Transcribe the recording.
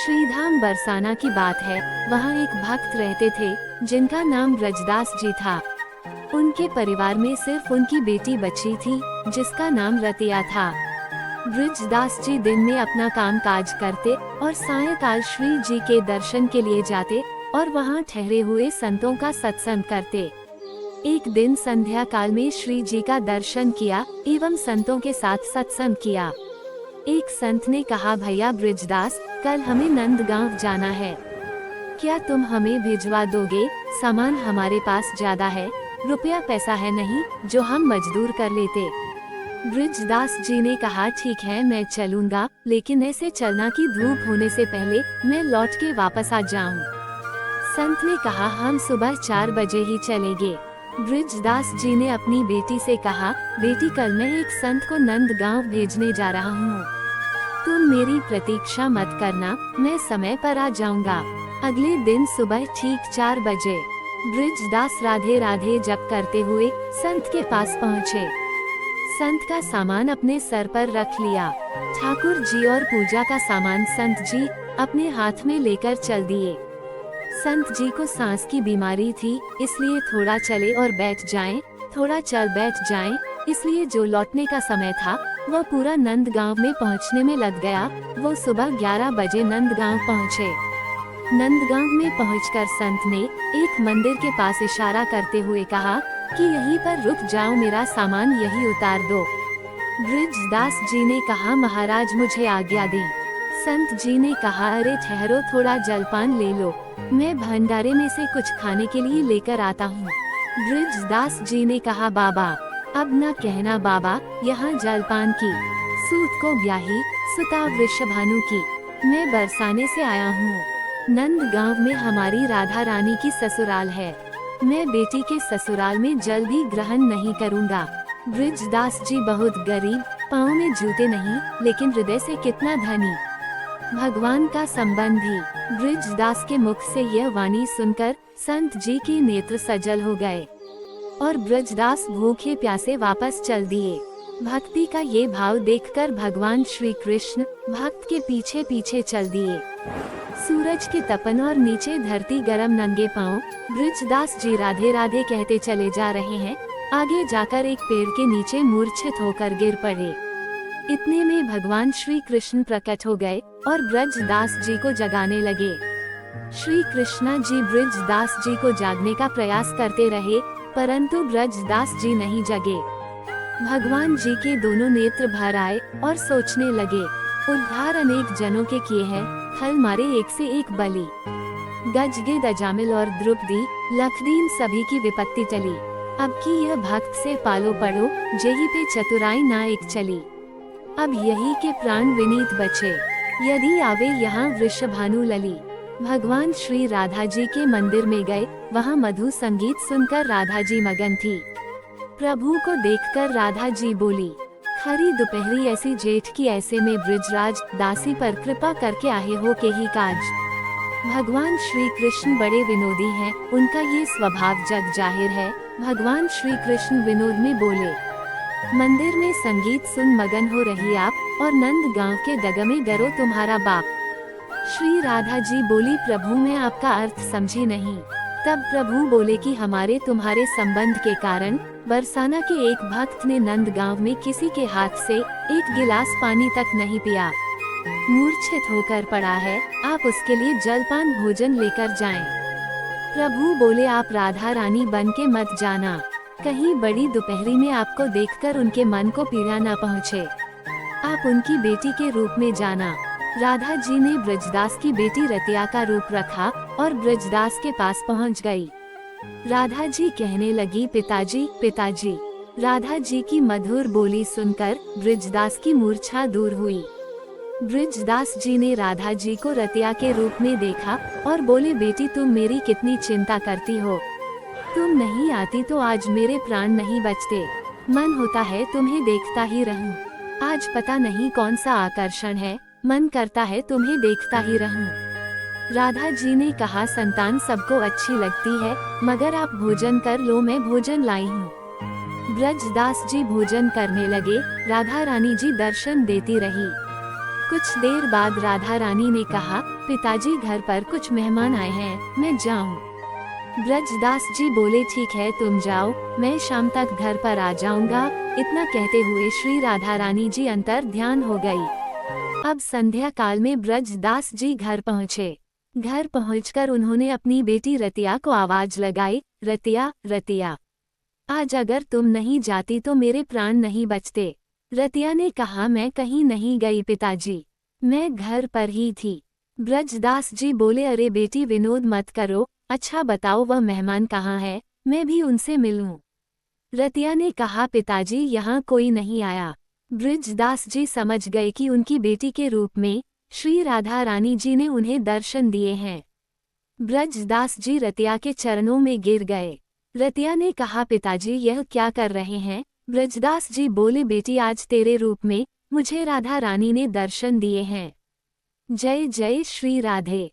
श्रीधाम बरसाना की बात है। वहाँ एक भक्त रहते थे जिनका नाम ब्रजदास जी था। उनके परिवार में सिर्फ उनकी बेटी बची थी जिसका नाम रतिया था। ब्रजदास जी दिन में अपना काम काज करते और सायंकाल श्री जी के दर्शन के लिए जाते और वहाँ ठहरे हुए संतों का सत्संग करते। एक दिन संध्या काल में श्री जी का दर्शन किया एवं संतों के साथ सत्संग किया। एक संत ने कहा, भैया ब्रजदास, कल हमें नंदगांव जाना है, क्या तुम हमें भिजवा दोगे? सामान हमारे पास ज्यादा है, रुपया पैसा है नहीं जो हम मजदूर कर लेते। ब्रजदास जी ने कहा, ठीक है मैं चलूंगा, लेकिन ऐसे चलना कि धूप होने से पहले मैं लौट के वापस आ जाऊं। संत ने कहा, हम सुबह 4 बजे ही चलेंगे। ब्रजदास जी ने अपनी बेटी से कहा, बेटी कल मैं एक संत को नंदगांव भेजने जा रहा हूँ, तुम मेरी प्रतीक्षा मत करना, मैं समय पर आ जाऊंगा। अगले दिन सुबह ठीक 4 बजे ब्रजदास राधे राधे जप करते हुए संत के पास पहुँचे। संत का सामान अपने सर पर रख लिया। ठाकुर जी और पूजा का सामान संत जी अपने हाथ में लेकर चल दिए। संत जी को सांस की बीमारी थी, इसलिए थोड़ा चले और बैठ जाएं, थोड़ा चल बैठ जाएं, इसलिए जो लौटने का समय था वह पूरा नंदगांव में पहुंचने में लग गया। वो सुबह 11 बजे नंदगांव पहुंचे। नंदगांव में पहुंचकर संत ने एक मंदिर के पास इशारा करते हुए कहा कि यहीं पर रुक जाओ, मेरा सामान यहीं उतार दो। ब्रजदास जी ने कहा, महाराज मुझे आज्ञा दें। संत जी ने कहा, अरे ठहरो, थोड़ा जलपान ले लो, मैं भंडारे में से कुछ खाने के लिए लेकर आता हूँ। ब्रजदास जी ने कहा, बाबा अब न कहना बाबा, यहाँ जलपान की सूत को ब्याही सुता वृषभानु की, मैं बरसाने से आया हूँ। नंदगांव में हमारी राधा रानी की ससुराल है, मैं बेटी के ससुराल में जल्दी ग्रहण नहीं करूँगा। ब्रजदास जी बहुत गरीब, पाँव में जूते नहीं, लेकिन हृदय से कितना धनी, भगवान का संबंधी। ब्रजदास के मुख से यह वाणी सुनकर संत जी के नेत्र सजल हो गए और ब्रजदास भूखे प्यासे वापस चल दिए। भक्ति का ये भाव देखकर भगवान श्री कृष्ण भक्त के पीछे पीछे चल दिए। सूरज के तपन और नीचे धरती गरम नंगे पांव ब्रजदास जी राधे राधे कहते चले जा रहे हैं। आगे जाकर एक पेड़ के नीचे मूर्छित होकर गिर पड़े। इतने में भगवान श्री कृष्ण प्रकट हो गए और ब्रजदास जी को जगाने लगे। श्री कृष्णा जी ब्रजदास जी को जागने का प्रयास करते रहे, परंतु ब्रजदास जी नहीं जगे। भगवान जी के दोनों नेत्र भर आए और सोचने लगे, उद्धार अनेक जनों के किए हैं, हल मारे एक से एक बलि। गजगेद अजामिल और द्रुपदी लखदीन सभी की विपत्ति टली। अब की यह भक्त से पालो पड़ो, जेही पे चतुराई ना एक चली। अब यही के प्राण विनीत बचे, यदि आवे यहाँ वृषभानु लली। भगवान श्री राधा जी के मंदिर में गए, वहाँ मधु संगीत सुनकर राधा जी मगन थी। प्रभु को देखकर राधा जी बोली, खरी दोपहरी ऐसी जेठ की, ऐसे में ब्रजराज दासी पर कृपा करके आए हो के ही काज। भगवान श्री कृष्ण बड़े विनोदी हैं, उनका ये स्वभाव जग जाहिर है। भगवान श्री कृष्ण विनोद में बोले, मंदिर में संगीत सुन मगन हो रही आप, और नंदगांव के डगमे गरो तुम्हारा बाप। श्री राधा जी बोली, प्रभु मैं आपका अर्थ समझी नहीं। तब प्रभु बोले कि हमारे तुम्हारे संबंध के कारण बरसाना के एक भक्त ने नंदगांव में किसी के हाथ से एक गिलास पानी तक नहीं पिया, मूर्छित होकर पड़ा है, आप उसके लिए जलपान भोजन लेकर जाएं। प्रभु बोले, आप राधा रानी बन के मत जाना, कहीं बड़ी दोपहरी में आपको देखकर उनके मन को पीड़ा न पहुँचे, आप उनकी बेटी के रूप में जाना। राधा जी ने ब्रजदास की बेटी रतिया का रूप रखा और ब्रजदास के पास पहुंच गई। राधा जी कहने लगी, पिताजी पिताजी। राधा जी की मधुर बोली सुनकर ब्रजदास की मूर्छा दूर हुई। ब्रजदास जी ने राधा जी को रतिया के रूप में देखा और बोले, बेटी तुम मेरी कितनी चिंता करती हो, तुम नहीं आती तो आज मेरे प्राण नहीं बचते, मन होता है तुम्हें देखता ही रहूं। आज पता नहीं कौन सा आकर्षण है, मन करता है तुम्हें देखता ही रहूं। राधा जी ने कहा, संतान सबको अच्छी लगती है, मगर आप भोजन कर लो, मैं भोजन लाई हूँ। ब्रजदास जी भोजन करने लगे, राधा रानी जी दर्शन देती रही। कुछ देर बाद राधा रानी ने कहा, पिताजी घर पर कुछ मेहमान आए हैं, मैं जाऊं? ब्रजदास जी बोले, ठीक है तुम जाओ, मैं शाम तक घर पर आ जाऊंगा। इतना कहते हुए श्री राधा रानी जी अंतर ध्यान हो गई। अब संध्या काल में ब्रजदास जी घर पहुँचे। घर पहुंचकर उन्होंने अपनी बेटी रतिया को आवाज लगाई, रतिया, रतिया, आज अगर तुम नहीं जाती तो मेरे प्राण नहीं बचते। रतिया ने कहा, मैं कहीं नहीं गई पिताजी, मैं घर पर ही थी। ब्रजदास जी बोले, अरे बेटी विनोद मत करो, अच्छा बताओ वह मेहमान कहाँ है, मैं भी उनसे मिलूं। रतिया ने कहा, पिताजी यहाँ कोई नहीं आया। ब्रजदास जी समझ गए कि उनकी बेटी के रूप में श्री राधा रानी जी ने उन्हें दर्शन दिए हैं। ब्रजदास जी रतिया के चरणों में गिर गए। रतिया ने कहा, पिताजी यह क्या कर रहे हैं? ब्रजदास जी बोले, बेटी आज तेरे रूप में मुझे राधा रानी ने दर्शन दिए हैं। जय जय श्री राधे।